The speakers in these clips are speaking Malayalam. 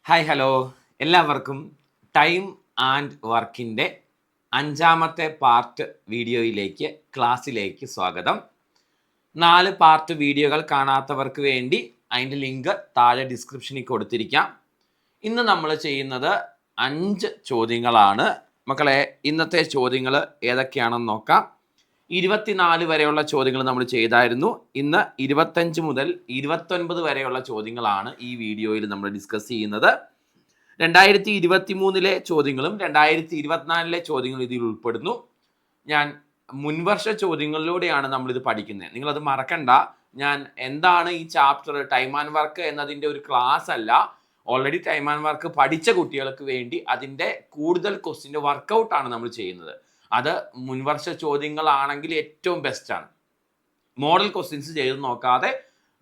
ഹായ് ഹലോ എല്ലാവർക്കും ടൈം ആൻഡ് വർക്കിൻ്റെ 5ാമത്തെ പാർട്ട് വീഡിയോയിലേക്ക് ക്ലാസ്സിലേക്ക് സ്വാഗതം. 4 പാർട്ട് വീഡിയോകൾ കാണാത്തവർക്ക് വേണ്ടി അതിൻ്റെ ലിങ്ക് താഴെ ഡിസ്ക്രിപ്ഷനിൽ കൊടുത്തിരിക്കാം. ഇന്ന് നമ്മൾ ചെയ്യുന്നത് 5 ചോദ്യങ്ങളാണ്. മക്കളെ, ഇന്നത്തെ ചോദ്യങ്ങൾ ഏതൊക്കെയാണെന്ന് നോക്കാം. 24 വരെയുള്ള ചോദ്യങ്ങൾ നമ്മൾ ചെയ്തായിരുന്നു. ഇന്ന് 25 മുതൽ 29 വരെയുള്ള ചോദ്യങ്ങളാണ് ഈ വീഡിയോയിൽ നമ്മൾ ഡിസ്കസ് ചെയ്യുന്നത്. 2023 ചോദ്യങ്ങളും 2024 ചോദ്യങ്ങളും ഇതിൽ ഉൾപ്പെടുന്നു. ഞാൻ മുൻവർഷ ചോദ്യങ്ങളിലൂടെയാണ് നമ്മളിത് പഠിക്കുന്നത്. നിങ്ങളത് മറക്കണ്ട. ഞാൻ എന്താണ് ഈ ചാപ്റ്റർ ടൈം ആൻഡ് വർക്ക് എന്നതിൻ്റെ ഒരു ക്ലാസ് അല്ല. ഓൾറെഡി ടൈം ആൻഡ് വർക്ക് പഠിച്ച കുട്ടികൾക്ക് വേണ്ടി അതിൻ്റെ കൂടുതൽ ക്വസ്റ്റ്യൻ്റെ വർക്കൗട്ടാണ് നമ്മൾ ചെയ്യുന്നത്. അത് മുൻവർഷ ചോദ്യങ്ങളാണെങ്കിൽ ഏറ്റവും ബെസ്റ്റാണ്. മോഡൽ ക്വസ്റ്റ്യൻസ് ചെയ്ത് നോക്കാതെ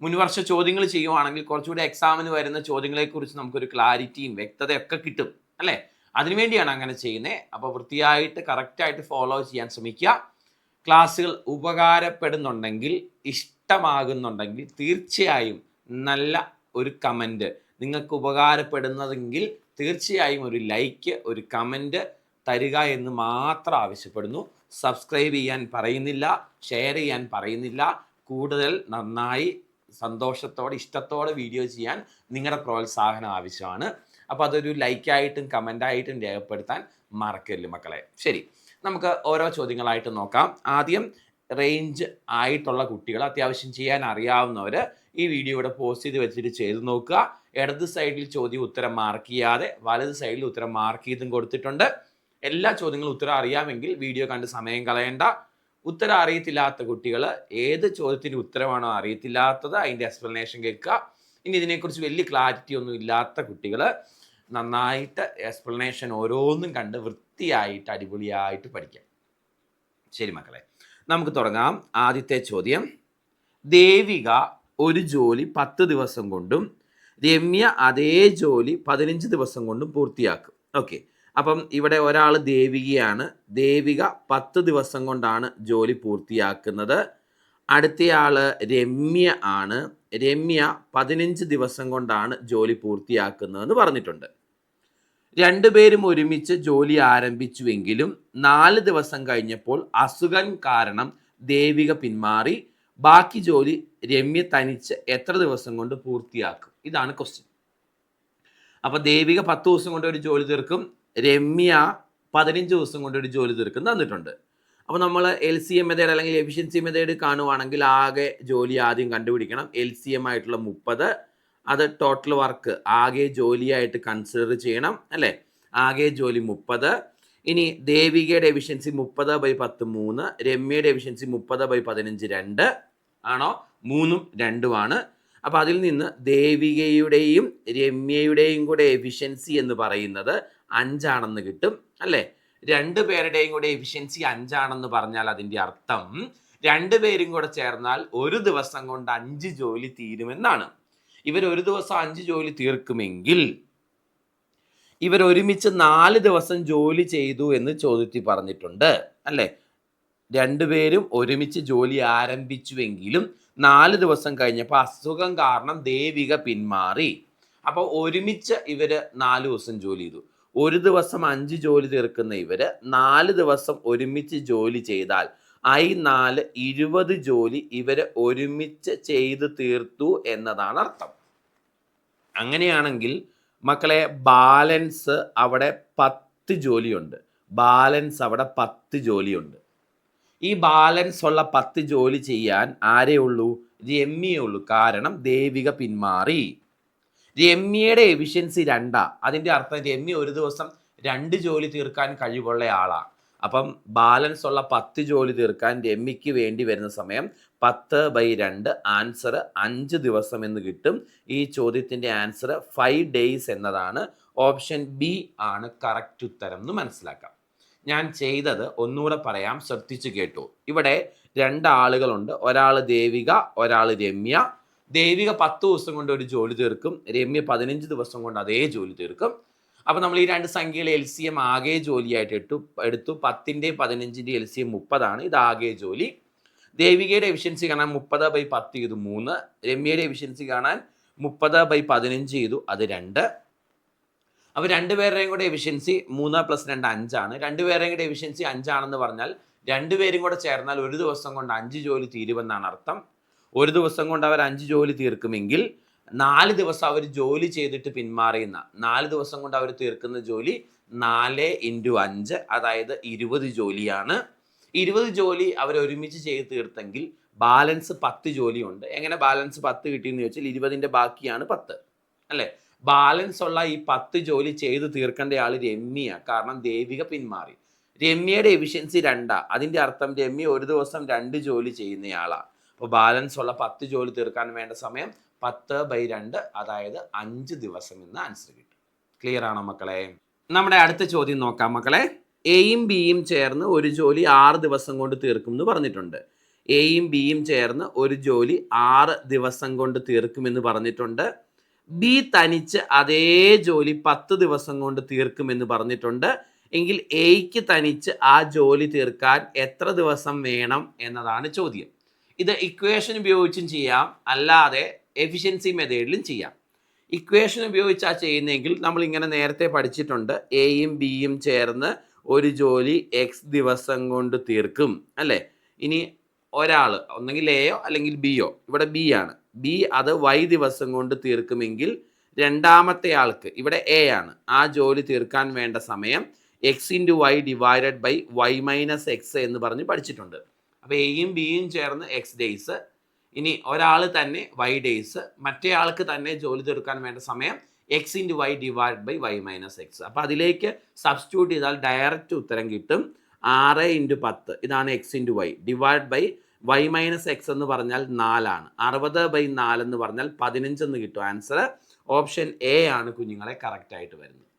മുൻവർഷ ചോദ്യങ്ങൾ ചെയ്യുവാണെങ്കിൽ കുറച്ചുകൂടി എക്സാമിന് വരുന്ന ചോദ്യങ്ങളെക്കുറിച്ച് നമുക്കൊരു ക്ലാരിറ്റിയും വ്യക്തതയൊക്കെ കിട്ടും അല്ലേ? അതിനുവേണ്ടിയാണ് അങ്ങനെ ചെയ്യുന്നത്. അപ്പോൾ വൃത്തിയായിട്ട് കറക്റ്റായിട്ട് ഫോളോ ചെയ്യാൻ ശ്രമിക്കുക. ക്ലാസ്സുകൾ ഉപകാരപ്പെടുന്നുണ്ടെങ്കിൽ, ഇഷ്ടമാകുന്നുണ്ടെങ്കിൽ തീർച്ചയായും നല്ല ഒരു കമൻറ്റ്, നിങ്ങൾക്ക് ഉപകാരപ്പെടുന്നതെങ്കിൽ തീർച്ചയായും ഒരു ലൈക്ക്, ഒരു കമൻറ്റ് തരിക എന്ന് മാത്രം ആവശ്യപ്പെടുന്നു. സബ്സ്ക്രൈബ് ചെയ്യാൻ പറയുന്നില്ല, ഷെയർ ചെയ്യാൻ പറയുന്നില്ല. കൂടുതൽ നന്നായി സന്തോഷത്തോടെ ഇഷ്ടത്തോടെ വീഡിയോ ചെയ്യാൻ നിങ്ങളുടെ പ്രോത്സാഹനം ആവശ്യമാണ്. അപ്പോൾ അതൊരു ലൈക്കായിട്ടും കമൻ്റായിട്ടും രേഖപ്പെടുത്താൻ മറക്കരുത് മക്കളെ. ശരി, നമുക്ക് ഓരോ ചോദ്യങ്ങളായിട്ട് നോക്കാം. ആദ്യം റേഞ്ച് ആയിട്ടുള്ള കുട്ടികൾ, അത്യാവശ്യം ചെയ്യാൻ അറിയാവുന്നവർ ഈ വീഡിയോ ഇവിടെ പോസ്റ്റ് ചെയ്ത് വെച്ചിട്ട് ചെയ്ത് നോക്കുക. ഇടത് സൈഡിൽ ചോദ്യം ഉത്തരം മാർക്ക് ചെയ്യാതെ വലത് സൈഡിൽ ഉത്തരം മാർക്ക് ചെയ്തും കൊടുത്തിട്ടുണ്ട്. എല്ലാ ചോദ്യങ്ങളും ഉത്തരം അറിയാമെങ്കിൽ വീഡിയോ കണ്ട് സമയം കളയണ്ട. ഉത്തരം അറിയത്തില്ലാത്ത കുട്ടികൾ ഏത് ചോദ്യത്തിൻ്റെ ഉത്തരമാണോ അറിയത്തില്ലാത്തത് അതിൻ്റെ എക്സ്പ്ലനേഷൻ കേൾക്കുക. ഇനി ഇതിനെക്കുറിച്ച് വലിയ ക്ലാരിറ്റി ഒന്നും ഇല്ലാത്ത കുട്ടികൾ നന്നായിട്ട് എക്സ്പ്ലനേഷൻ ഓരോന്നും കണ്ട് വൃത്തിയായിട്ട് അടിപൊളിയായിട്ട് പഠിക്കാം. ശരി മക്കളെ, നമുക്ക് തുടങ്ങാം. ആദ്യത്തെ ചോദ്യം, ദേവിക ഒരു ജോലി 10 ദിവസം കൊണ്ടും രമ്യ അതേ ജോലി 15 ദിവസം കൊണ്ടും പൂർത്തിയാക്കും. ഓക്കെ, അപ്പം ഇവിടെ ഒരാൾ ദേവികയാണ്. ദേവിക 10 ദിവസം കൊണ്ടാണ് ജോലി പൂർത്തിയാക്കുന്നത്. അടുത്തയാൾ രമ്യ ആണ്. രമ്യ 15 ദിവസം കൊണ്ടാണ് ജോലി പൂർത്തിയാക്കുന്നതെന്ന് പറഞ്ഞിട്ടുണ്ട്. രണ്ടുപേരും ഒരുമിച്ച് ജോലി ആരംഭിച്ചുവെങ്കിലും 4 ദിവസം കഴിഞ്ഞപ്പോൾ അസുഖം കാരണം ദേവിക പിന്മാറി. ബാക്കി ജോലി രമ്യ തനിച്ച് എത്ര ദിവസം കൊണ്ട് പൂർത്തിയാക്കും? ഇതാണ് ക്വസ്റ്റ്യൻ. അപ്പോൾ ദേവിക 10 ദിവസം കൊണ്ട് ഒരു ജോലി തീർക്കും, രമ്യ 15 ദിവസം കൊണ്ട് ഒരു ജോലി തീർക്കും തന്നിട്ടുണ്ട്. അപ്പോൾ നമ്മൾ LCM മെത്തേഡ് അല്ലെങ്കിൽ എഫിഷ്യൻസി മെത്തേഡ് കാണുവാണെങ്കിൽ ആകെ ജോലി ആദ്യം കണ്ടുപിടിക്കണം. LCM ആയിട്ടുള്ള 30, അത് ടോട്ടൽ വർക്ക് ആകെ ജോലിയായിട്ട് കൺസിഡർ ചെയ്യണം അല്ലേ? ആകെ ജോലി 30. ഇനി ദേവികയുടെ എഫിഷ്യൻസി 30/10 3, രമ്യയുടെ എഫിഷ്യൻസി 30/15 2 ആണോ? 3ഉം 2ഉമാണ്. അപ്പോൾ അതിൽ നിന്ന് ദേവികയുടെയും രമ്യയുടെയും കൂടെ എഫിഷ്യൻസി എന്ന് പറയുന്നത് 5 ആണെന്ന് കിട്ടും അല്ലേ? 2 പേരുടെയും കൂടെ എഫിഷ്യൻസി 5 ആണെന്ന് പറഞ്ഞാൽ അതിൻ്റെ അർത്ഥം 2 പേരും കൂടെ ചേർന്നാൽ ഒരു ദിവസം കൊണ്ട് 5 ജോലി തീരുമെന്നാണ്. ഇവർ ഒരു ദിവസം 5 ജോലി തീർക്കുമെങ്കിൽ ഇവർ ഒരുമിച്ച് 4 ദിവസം ജോലി ചെയ്തു എന്ന് ചോദ്യത്തിൽ പറഞ്ഞിട്ടുണ്ട് അല്ലേ? 2 പേരും ഒരുമിച്ച് ജോലി ആരംഭിച്ചുവെങ്കിലും 4 ദിവസം കഴിഞ്ഞപ്പോൾ അസുഖം കാരണം ദേവിക പിന്മാറി. അപ്പോൾ ഒരുമിച്ച് ഇവർ 4 ദിവസം ജോലി ചെയ്തു. ഒരു ദിവസം 5 ജോലി തീർക്കുന്ന ഇവർ 4 ദിവസം ഒരുമിച്ച് ജോലി ചെയ്താൽ 4 20 ജോലി ഇവർ ഒരുമിച്ച് ചെയ്ത് തീർത്തു എന്നതാണ് അർത്ഥം. അങ്ങനെയാണെങ്കിൽ മക്കളെ ബാലൻസ് അവിടെ 10 ജോലിയുണ്ട്. ബാലൻസ് അവിടെ 10 ജോലിയുണ്ട്. ഈ ബാലൻസ് ഉള്ള 10 ജോലി ചെയ്യാൻ ആരേ ഉള്ളൂ? രമ്യയേ ഉള്ളൂ. കാരണം ദേവിക പിന്മാറി. രമ്യയുടെ എഫിഷ്യൻസി 2. അതിൻ്റെ അർത്ഥം രമ്യ ഒരു ദിവസം 2 ജോലി തീർക്കാൻ കഴിവുള്ള ആളാണ്. അപ്പം ബാലൻസ് ഉള്ള 10 ജോലി തീർക്കാൻ രമ്യയ്ക്ക് വേണ്ടി വരുന്ന സമയം 10/2, ആൻസർ 5 ദിവസം എന്ന് കിട്ടും. ഈ ചോദ്യത്തിൻ്റെ ആൻസർ 5 days എന്നതാണ്. ഓപ്ഷൻ ബി ആണ് കറക്റ്റ് ഉത്തരം എന്ന് മനസ്സിലാക്കാം. ഞാൻ ചെയ്തത് ഒന്നുകൂടെ പറയാം, ശ്രദ്ധിച്ചു കേട്ടു. ഇവിടെ 2 ആളുകളുണ്ട്. ഒരാൾ ദേവിക, ഒരാൾ രമ്യ. ദേവിക 10 ദിവസം കൊണ്ട് ഒരു ജോലി തീർക്കും, രമ്യ 15 ദിവസം കൊണ്ട് അതേ ജോലി തീർക്കും. അപ്പോൾ നമ്മൾ ഈ 2 സംഖ്യകളെ LCM ആകെ ജോലിയായിട്ട് എടുത്തു. 10ൻ്റെയും 15ൻ്റെയും LCM 30 ആണ്. ഇത് ആകെ ജോലി. ദേവികയുടെ എഫിഷ്യൻസി കാണാൻ 30/10 ചെയ്തു 3, രമ്യയുടെ എഫിഷ്യൻസി കാണാൻ 30/15 ചെയ്തു അത് 2. അപ്പോൾ രണ്ടുപേരുടെയും കൂടെ എഫിഷ്യൻസി 3+2 5 രണ്ടുപേരുടെയും കൂടെ എഫിഷ്യൻസി 5 പറഞ്ഞാൽ രണ്ടുപേരും കൂടെ ചേർന്നാൽ ഒരു ദിവസം കൊണ്ട് 5 ജോലി തീരുമെന്നാണ് അർത്ഥം. ഒരു ദിവസം കൊണ്ട് അവർ 5 ജോലി തീർക്കുമെങ്കിൽ 4 ദിവസം അവർ ജോലി ചെയ്തിട്ട് പിന്മാറിയുന്ന 4 ദിവസം കൊണ്ട് അവർ തീർക്കുന്ന ജോലി 4 × 5 അതായത് 20 ജോലിയാണ്. 20 ജോലി അവർ ഒരുമിച്ച് ചെയ്ത് തീർത്തെങ്കിൽ ബാലൻസ് 10 ജോലിയുണ്ട്. എങ്ങനെ ബാലൻസ് 10 കിട്ടിയെന്ന് ചോദിച്ചാൽ 20ന്റെ ബാക്കിയാണ് 10 അല്ലേ. ബാലൻസ് ഉള്ള ഈ 10 ജോലി ചെയ്ത് തീർക്കേണ്ട ആൾ രമ്യയാണ്. കാരണം ദേവിക പിന്മാറി. രമ്യയുടെ എഫിഷ്യൻസി 2. അതിൻ്റെ അർത്ഥം രമ്യ ഒരു ദിവസം 2 ജോലി ചെയ്യുന്നയാളാണ്. അപ്പോൾ ബാലൻസ് ഉള്ള 10 ജോലി തീർക്കാൻ വേണ്ട സമയം 10/2 അതായത് 5 ദിവസം എന്ന് ആൻസർ കിട്ടും. ക്ലിയർ ആണോ മക്കളെ? നമ്മുടെ അടുത്ത ചോദ്യം നോക്കാം മക്കളെ. എയും ബിയും ചേർന്ന് ഒരു ജോലി 6 ദിവസം കൊണ്ട് തീർക്കും എന്ന് പറഞ്ഞിട്ടുണ്ട്. എയും ബിയും ചേർന്ന് ഒരു ജോലി 6 ദിവസം കൊണ്ട് തീർക്കുമെന്ന് പറഞ്ഞിട്ടുണ്ട്. ബി തനിച്ച് അതേ ജോലി 10 ദിവസം കൊണ്ട് തീർക്കുമെന്ന് പറഞ്ഞിട്ടുണ്ട്. എങ്കിൽ എയ്ക്ക് തനിച്ച് ആ ജോലി തീർക്കാൻ എത്ര ദിവസം വേണം എന്നതാണ് ചോദ്യം. ഇത് ഇക്വേഷൻ ഉപയോഗിച്ചും ചെയ്യാം, അല്ലാതെ എഫിഷ്യൻസി മെത്തേഡിലും ചെയ്യാം. ഇക്വേഷൻ ഉപയോഗിച്ചാണ് ചെയ്യുന്നതെങ്കിൽ നമ്മൾ ഇങ്ങനെ നേരത്തെ പഠിച്ചിട്ടുണ്ട്. എയും ബിയും ചേർന്ന് ഒരു ജോലി എക്സ് ദിവസം കൊണ്ട് തീർക്കും അല്ലേ. ഇനി ഒരാൾ ഒന്നെങ്കിൽ എയോ അല്ലെങ്കിൽ ബിയോ, ഇവിടെ ബി ആണ്, ബി അത് വൈ ദിവസം കൊണ്ട് തീർക്കുമെങ്കിൽ രണ്ടാമത്തെ ആൾക്ക് ഇവിടെ എ ആണ്, ആ ജോലി തീർക്കാൻ വേണ്ട സമയം X × Y divided by Y minus X എന്ന് പറഞ്ഞ് പഠിച്ചിട്ടുണ്ട്. അപ്പോൾ എയും ബിയും ചേർന്ന് എക്സ് ഡേയ്സ്, ഇനി ഒരാൾ തന്നെ വൈ ഡേയ്സ്, മറ്റേ ആൾക്ക് തന്നെ ജോലി തീർക്കാൻ വേണ്ട സമയം X × Y divide by Y minus X. അപ്പോൾ അതിലേക്ക് സബ്സ്റ്റിറ്റ്യൂട്ട് ചെയ്താൽ ഡയറക്റ്റ് ഉത്തരം കിട്ടും. 6 × 10 ഇതാണ് X × Y divide by Y minus X എന്ന് പറഞ്ഞാൽ 4 60/4 എന്ന് പറഞ്ഞാൽ 15 എന്ന് കിട്ടും. ആൻസർ ഓപ്ഷൻ എ ആണ് കുഞ്ഞുങ്ങളെ കറക്റ്റ് ആയിട്ട് വരുന്നത്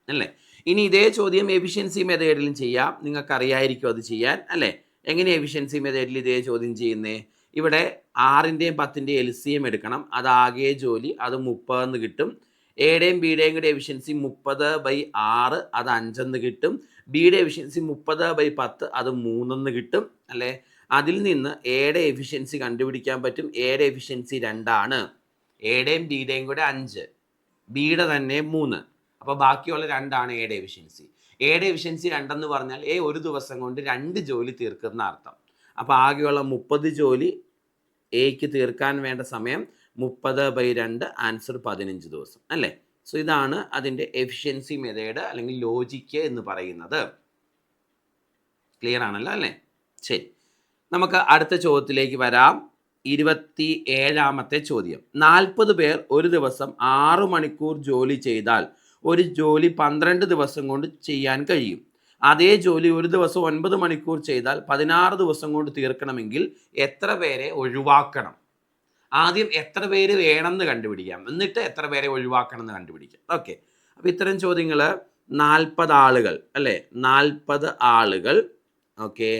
അല്ലേ. ഇനി ഇതേ ചോദ്യം എഫിഷ്യൻസി മെത്തേഡിലും ചെയ്യാം. നിങ്ങൾക്ക് അറിയായിരിക്കും അത് ചെയ്യാൻ അല്ലേ. എങ്ങനെ എഫിഷ്യൻസി മെത്തേഡിൽ ഇതേ ചോദ്യം ചെയ്യുന്നേ? ഇവിടെ 6ൻ്റെയും 10ൻ്റെയും LCM എടുക്കണം. അതാകെ ജോലി, അത് 30 എന്ന് കിട്ടും. എയുടെയും ബിയുടെയും കൂടെ എഫിഷ്യൻസി 30/6 അത് 5 എന്ന് കിട്ടും. ബിയുടെ എഫിഷ്യൻസി 30/10 അത് 3 എന്ന് കിട്ടും അല്ലേ. അതിൽ നിന്ന് എയുടെ എഫിഷ്യൻസി കണ്ടുപിടിക്കാൻ പറ്റും. എയുടെ എഫിഷ്യൻസി 2, എയുടെയും ബിയുടെയും കൂടെ 5, ബിയുടെ തന്നെ 3. അപ്പോൾ ബാക്കിയുള്ള 2 എയുടെ എഫിഷ്യൻസി. എയുടെ എഫിഷ്യൻസി 2 എന്ന് പറഞ്ഞാൽ എ ഒരു ദിവസം കൊണ്ട് 2 ജോലി തീർക്കുന്ന അർത്ഥം. അപ്പോൾ ആകെയുള്ള 30 ജോലി എക്ക് തീർക്കാൻ വേണ്ട സമയം 30/2 ആൻസർ 15 ദിവസം അല്ലേ. സോ ഇതാണ് അതിൻ്റെ എഫിഷ്യൻസി മെത്തേഡ് അല്ലെങ്കിൽ ലോജിക്ക് എന്ന് പറയുന്നത്. ക്ലിയർ ആണല്ലോ അല്ലേ. ശരി, നമുക്ക് അടുത്ത ചോദ്യത്തിലേക്ക് വരാം. 27ാമത്തെ ചോദ്യം. 40 പേർ ഒരു ദിവസം 6 മണിക്കൂർ ജോലി ചെയ്താൽ ഒരു ജോലി 12 ദിവസം കൊണ്ട് ചെയ്യാൻ കഴിയും. അതേ ജോലി ഒരു ദിവസം 9 മണിക്കൂർ ചെയ്താൽ 16 ദിവസം കൊണ്ട് തീർക്കണമെങ്കിൽ എത്ര പേരെ ഒഴിവാക്കണം? ആദ്യം എത്ര പേര് വേണമെന്ന് കണ്ടുപിടിക്കാം, എന്നിട്ട് എത്ര പേരെ ഒഴിവാക്കണം എന്ന് കണ്ടുപിടിക്കാം. ഓക്കെ, അപ്പോൾ ഇത്തരം ചോദ്യങ്ങൾ 40 ആളുകൾ അല്ലേ, 40 ആളുകൾ ഓക്കെ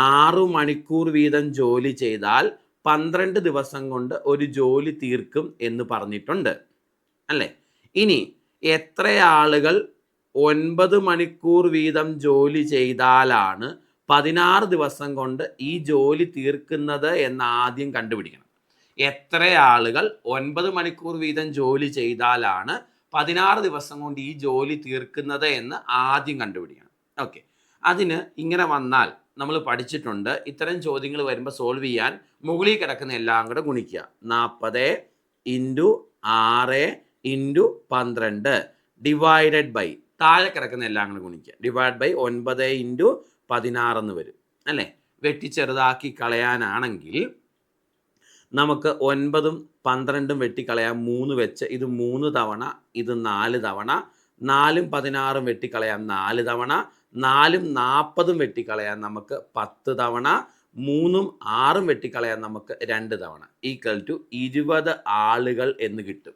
6 മണിക്കൂർ വീതം ജോലി ചെയ്താൽ 12 ദിവസം കൊണ്ട് ഒരു ജോലി തീർക്കും എന്ന് പറഞ്ഞിട്ടുണ്ട് അല്ലേ. ഇനി എത്ര ആളുകൾ 9 മണിക്കൂർ വീതം ജോലി ചെയ്താലാണ് 16 ദിവസം കൊണ്ട് ഈ ജോലി തീർക്കുന്നത് എന്ന് ആദ്യം കണ്ടുപിടിക്കണം. എത്ര ആളുകൾ 9 മണിക്കൂർ വീതം ജോലി ചെയ്താലാണ് 16 ദിവസം കൊണ്ട് ഈ ജോലി തീർക്കുന്നത് എന്ന് ആദ്യം കണ്ടുപിടിക്കണം. ഓക്കെ, അതിന് ഇങ്ങനെ വന്നാൽ നമ്മൾ പഠിച്ചിട്ടുണ്ട്, ഇത്തരം ചോദ്യങ്ങൾ വരുമ്പോൾ സോൾവ് ചെയ്യാൻ മുകളിൽ കിടക്കുന്ന എല്ലാം കൂടെ ഗുണിക്കുക. 40 × 6 × 12 ഡിവൈഡഡ് ബൈ താഴെ കിടക്കുന്ന എല്ലാം കൂടെ ഗുണിക്കുക. ഡിവൈഡ് ബൈ 9 × 16 എന്ന് വരും അല്ലേ. വെട്ടി ചെറുതാക്കി കളയാനാണെങ്കിൽ നമുക്ക് 9ഉം 12ഉം വെട്ടിക്കളയാം 3 വെച്ച്. ഇത് 3 തവണ, ഇത് 4 തവണ. 4ഉം 16ഉം വെട്ടിക്കളയാം 4 തവണ. 4ഉം 40ഉം വെട്ടിക്കളയാൻ നമുക്ക് 10 തവണ. 3ഉം 6ഉം വെട്ടിക്കളയാൻ നമുക്ക് 2 തവണ. ഈക്വൽ ടു 20 ആളുകൾ എന്ന് കിട്ടും.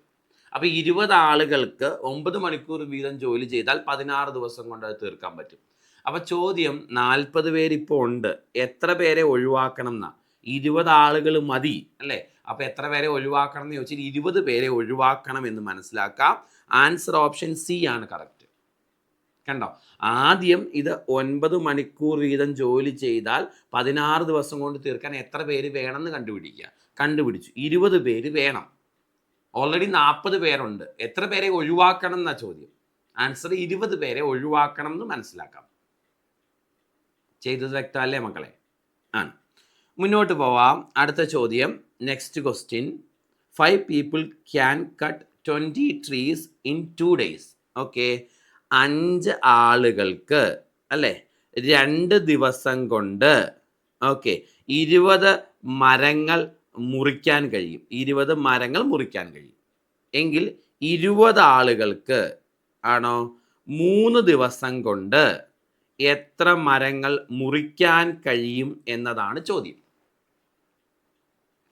അപ്പോൾ 20 ആളുകൾക്ക് 9 മണിക്കൂർ വീതം ജോലി ചെയ്താൽ 16 ദിവസം കൊണ്ട് അത് തീർക്കാൻ പറ്റും. അപ്പോൾ ചോദ്യം 40 പേരിപ്പോൾ ഉണ്ട്, എത്ര പേരെ ഒഴിവാക്കണം എന്നാ. 20 ആളുകൾ മതി അല്ലേ. അപ്പോൾ എത്ര പേരെ ഒഴിവാക്കണം എന്ന് ചോദിച്ചാൽ 20 പേരെ ഒഴിവാക്കണം എന്ന് മനസ്സിലാക്കാം. ആൻസർ ഓപ്ഷൻ സി ആണ് കറക്റ്റ്. കണ്ടോ, ആദ്യം ഇത് 9 മണിക്കൂർ വീതം ജോലി ചെയ്താൽ 16 ദിവസം കൊണ്ട് തീർക്കാൻ എത്ര പേര് വേണമെന്ന് കണ്ടുപിടിക്കുക. കണ്ടുപിടിച്ചു, 20 പേര് വേണം. ഓൾറെഡി 40 പേരുണ്ട്. എത്ര പേരെ ഒഴിവാക്കണം എന്നാ ചോദ്യം. ആൻസർ 20 പേരെ ഒഴിവാക്കണം എന്ന് മനസ്സിലാക്കാം. ചെയ്തത് വ്യക്തമല്ലേ മക്കളെ? ആണ്. മുന്നോട്ട് പോവാം. അടുത്ത ചോദ്യം, next question. 5 people can cut 20 trees in 2 days. Okay, 5 ആളുകൾക്ക് അല്ലേ 2 ദിവസം കൊണ്ട് 20 മരങ്ങൾ മുറിക്കാൻ കഴിയും. 20 മരങ്ങൾ മുറിക്കാൻ കഴിയും എങ്കിൽ 20 ആളുകൾക്ക് ആണോ 3 ദിവസം കൊണ്ട് എത്ര മരങ്ങൾ മുറിക്കാൻ കഴിയും എന്നതാണ് ചോദ്യം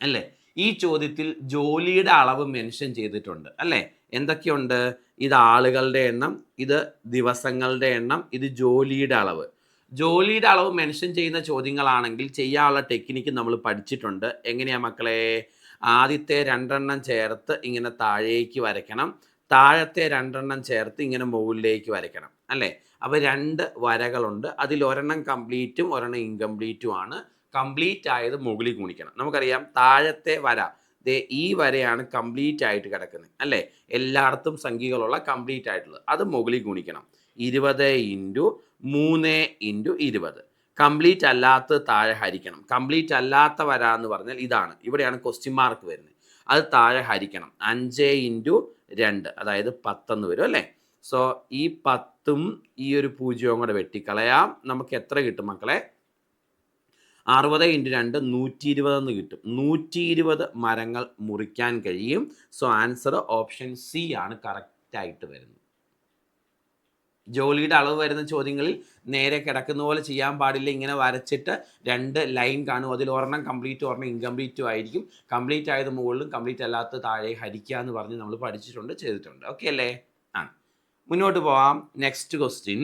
അല്ലേ? ഈ ചോദ്യത്തിൽ ജോലിയുടെ അളവ് മെൻഷൻ ചെയ്തിട്ടുണ്ട് അല്ലേ? എന്തൊക്കെയുണ്ട്? ഇത് ആളുകളുടെ എണ്ണം, ഇത് ദിവസങ്ങളുടെ എണ്ണം, ഇത് ജോലിയുടെ അളവ്. ജോലിയുടെ അളവ് മെൻഷൻ ചെയ്യുന്ന ചോദ്യങ്ങളാണെങ്കിൽ ചെയ്യാനുള്ള ടെക്നിക്ക് നമ്മൾ പഠിച്ചിട്ടുണ്ട്. എങ്ങനെയാ മക്കളെ? ആദ്യത്തെ 2 ചേർത്ത് ഇങ്ങനെ താഴേക്ക് വരയ്ക്കണം, താഴത്തെ 2 ചേർത്ത് ഇങ്ങനെ മുകളിലേക്ക് വരയ്ക്കണം അല്ലേ? അപ്പോൾ 2 വരകളുണ്ട്, അതിൽ ഒരെണ്ണം കംപ്ലീറ്റും ഒരെണ്ണം ഇൻകംപ്ലീറ്റും ആണ്. കംപ്ലീറ്റ് ആയത് മുകളിൽ ഗുണിക്കണം. നമുക്കറിയാം താഴത്തെ വര ഈ വരയാണ് കംപ്ലീറ്റ് ആയിട്ട് കിടക്കുന്നത് അല്ലേ? എല്ലായിടത്തും സംഖ്യകളുള്ള കംപ്ലീറ്റ് ആയിട്ടുള്ളത്, അത് മുകളിൽ ഗുണിക്കണം. 20 × 3 × 20. കംപ്ലീറ്റ് അല്ലാത്ത താഴെ ഹരിക്കണം. കംപ്ലീറ്റ് അല്ലാത്ത വര എന്ന് പറഞ്ഞാൽ ഇതാണ്, ഇവിടെയാണ് ക്വസ്റ്റ്യൻ മാർക്ക് വരുന്നത്. അത് താഴെ ഹരിക്കണം. 5 × 2 അതായത് 10 എന്ന് വരും അല്ലേ? സോ ഈ 10ഉം ഈ ഒരു 0 കൂടെ വെട്ടിക്കളയാം. നമുക്ക് എത്ര കിട്ടും മക്കളെ? 60 × 2 120 എന്ന് കിട്ടും. 120 മരങ്ങൾ മുറിക്കാൻ കഴിയും. സോ ആൻസർ ഓപ്ഷൻ സി ആണ് കറക്റ്റ് ആയിട്ട് വരുന്നത്. ജോലിയുടെ അളവ് വരുന്ന ചോദ്യങ്ങളിൽ നേരെ കിടക്കുന്ന പോലെ ചെയ്യാൻ പാടില്ല. ഇങ്ങനെ വരച്ചിട്ട് 2 ലൈൻ കാണും, അതിൽ ഒരെണ്ണം കംപ്ലീറ്റ് ഒരെണ്ണം ഇൻകംപ്ലീറ്റും ആയിരിക്കും. കംപ്ലീറ്റ് ആയത് മുകളിലും കംപ്ലീറ്റ് അല്ലാത്ത താഴെ ഹരിക്കുക എന്ന് പറഞ്ഞ് നമ്മൾ പഠിച്ചിട്ടുണ്ട്, ചെയ്തിട്ടുണ്ട്. ഓക്കെ അല്ലേ? മുന്നോട്ട് പോവാം. Next question.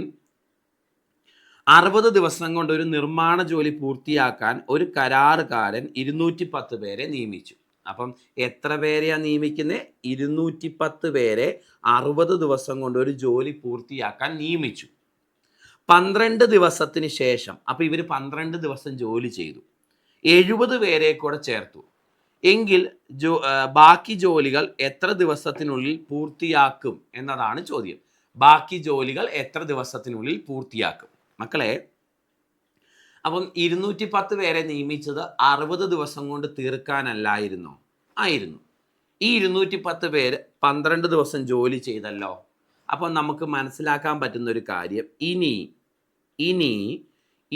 60 ദിവസം കൊണ്ട് ഒരു നിർമ്മാണ ജോലി പൂർത്തിയാക്കാൻ ഒരു കരാറുകാരൻ 210 പേരെ നിയമിച്ചു. അപ്പം എത്ര പേരെയാണ് നിയമിക്കുന്നത്? 210 പേരെ 60 ദിവസം കൊണ്ട് ഒരു ജോലി പൂർത്തിയാക്കാൻ നിയമിച്ചു. 12 ദിവസത്തിന് ശേഷം, അപ്പോൾ ഇവർ 12 ദിവസം ജോലി ചെയ്തു, 70 പേരെ കൂടെ ചേർത്തു എങ്കിൽ ബാക്കി ജോലികൾ എത്ര ദിവസത്തിനുള്ളിൽ പൂർത്തിയാക്കും എന്നതാണ് ചോദ്യം. ബാക്കി ജോലികൾ എത്ര ദിവസത്തിനുള്ളിൽ പൂർത്തിയാക്കും മക്കളെ? അപ്പം 210 പേരെ നിയമിച്ചത് 60 ദിവസം കൊണ്ട് തീർക്കാനല്ലായിരുന്നോ? ആയിരുന്നു. ഈ 210 പേര് 12 ദിവസം ജോലി ചെയ്തല്ലോ. അപ്പം നമുക്ക് മനസ്സിലാക്കാൻ പറ്റുന്ന ഒരു കാര്യം, ഇനി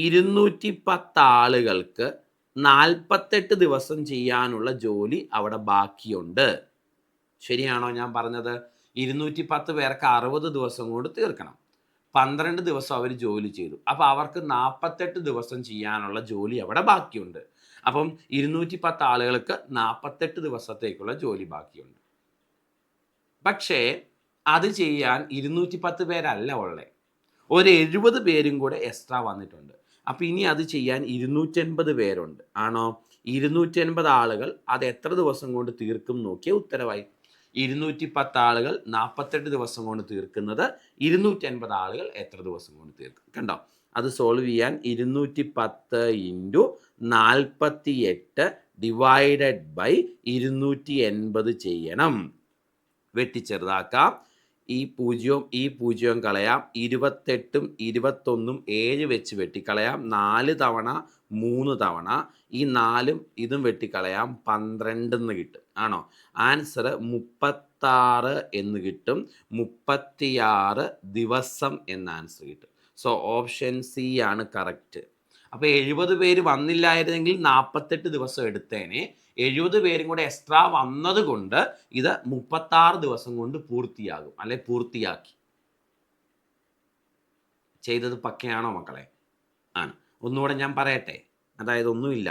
210 ആളുകൾക്ക് 48 ദിവസം ചെയ്യാനുള്ള ജോലി അവിടെ ബാക്കിയുണ്ട്. ശരിയാണോ ഞാൻ പറഞ്ഞത്? 210 പേർക്ക് 60 ദിവസം കൊണ്ട് തീർക്കണം. 12 ദിവസം അവർ ജോലി ചെയ്തു. അപ്പോൾ അവർക്ക് 48 ദിവസം ചെയ്യാനുള്ള ജോലി അവിടെ ബാക്കിയുണ്ട്. അപ്പം 210 ആളുകൾക്ക് 48 ദിവസത്തേക്കുള്ള ജോലി ബാക്കിയുണ്ട്. പക്ഷേ അത് ചെയ്യാൻ 210 പേരല്ല ഉള്ളത്, ഒരു 70 പേരും കൂടെ എക്സ്ട്രാ വന്നിട്ടുണ്ട്. അപ്പോൾ ഇനി അത് ചെയ്യാൻ 280 പേരുണ്ട്. ആണോ? 280 ആളുകൾ അത് എത്ര ദിവസം കൊണ്ട് തീർക്കും നോക്കിയ ഉത്തരവായി. 210 ആളുകൾ 48 ദിവസം കൊണ്ട് തീർക്കുന്നത്, 280 ആളുകൾ എത്ര ദിവസം കൊണ്ട് തീർക്കും? കണ്ടോ? അത് സോൾവ് ചെയ്യാൻ 210 × 48 ഡിവൈഡഡ് ബൈ 280 ചെയ്യണം. വെട്ടിച്ചെറുതാക്കാം. ഈ 0 കളയാം. 28ഉം 21ഉം 7 വെച്ച് വെട്ടിക്കളയാം. 4 തവണ 3 തവണ ഈ 4ഉം ഇതും വെട്ടിക്കളയാം. 12 എന്ന് കിട്ടും. ആണോ? ആൻസർ 36 എന്ന് കിട്ടും. 36 ദിവസം എന്ന ആൻസർ കിട്ടും. സോ ഓപ്ഷൻ സി ആണ് കറക്റ്റ്. അപ്പോൾ 70 പേര് വന്നില്ലായിരുന്നെങ്കിൽ 48 ദിവസം എടുത്തേനെ. 70 പേരും കൂടെ എക്സ്ട്രാ വന്നത് കൊണ്ട് ഇത് 36 ദിവസം കൊണ്ട് പൂർത്തിയാകും, അല്ലെ പൂർത്തിയാക്കി. ചെയ്തത് പക്കയാണോ മക്കളെ? ആണ്. ഒന്നുകൂടെ ഞാൻ പറയട്ടെ. അതായത് ഒന്നുമില്ല,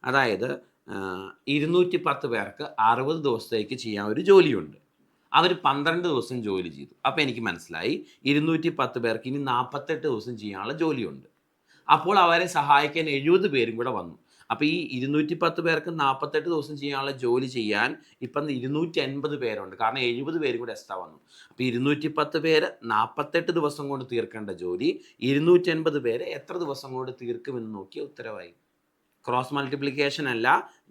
അതായത് 210 പേർക്ക് 60 ദിവസത്തേക്ക് ചെയ്യാൻ ഒരു ജോലിയുണ്ട്. അവർ 12 ദിവസം ജോലി ചെയ്തു. അപ്പോൾ എനിക്ക് മനസ്സിലായി 210 പേർക്ക് ഇനി 48 ദിവസം ചെയ്യാനുള്ള ജോലിയുണ്ട്. അപ്പോൾ അവരെ സഹായിക്കാൻ 70 പേരും കൂടെ വന്നു. അപ്പോൾ ഈ 210 പേർക്ക് 48 ദിവസം ചെയ്യാനുള്ള ജോലി ചെയ്യാൻ ഇപ്പം 280 പേരുണ്ട്, കാരണം 70 പേരും കൂടെ എക്സ്ട്രാ വന്നു. അപ്പോൾ 210 പേര് 48 ദിവസം കൊണ്ട് തീർക്കേണ്ട ജോലി 280 പേര് എത്ര ദിവസം കൊണ്ട് തീർക്കുമെന്ന് നോക്കിയ ഉത്തരവായി. ക്രോസ് മൾട്ടിപ്ലിക്കേഷൻ അല്ല,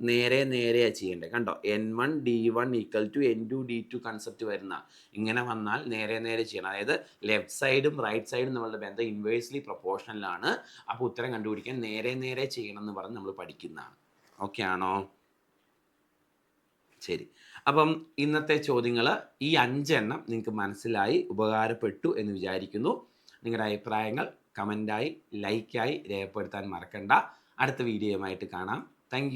നേരെ നേരെയാണ് ചെയ്യേണ്ടത്. കണ്ടോ, N1 D1 = N2 D2 concept വരുന്ന ഇങ്ങനെ വന്നാൽ നേരെ നേരെ ചെയ്യണം. അതായത് ലെഫ്റ്റ് സൈഡും റൈറ്റ് സൈഡും നമ്മളുടെ ബന്ധം ഇൻവേഴ്സ്ലി പ്രൊപ്പോർഷണലാണ്. അപ്പോൾ ഉത്തരം കണ്ടുപിടിക്കാൻ നേരെ നേരെ ചെയ്യണം എന്ന് പറഞ്ഞ് നമ്മൾ പഠിക്കുന്നതാണ്. ഓക്കെ ആണോ? ശരി. അപ്പം ഇന്നത്തെ ചോദ്യങ്ങൾ ഈ 5 എണ്ണം നിങ്ങൾക്ക് മനസ്സിലായി, ഉപകാരപ്പെട്ടു എന്ന് വിചാരിക്കുന്നു. നിങ്ങളുടെ അഭിപ്രായങ്ങൾ കമൻ്റായി ലൈക്കായി രേഖപ്പെടുത്താൻ മറക്കണ്ട. അടുത്ത വീഡിയോയുമായിട്ട് കാണാം. താങ്ക്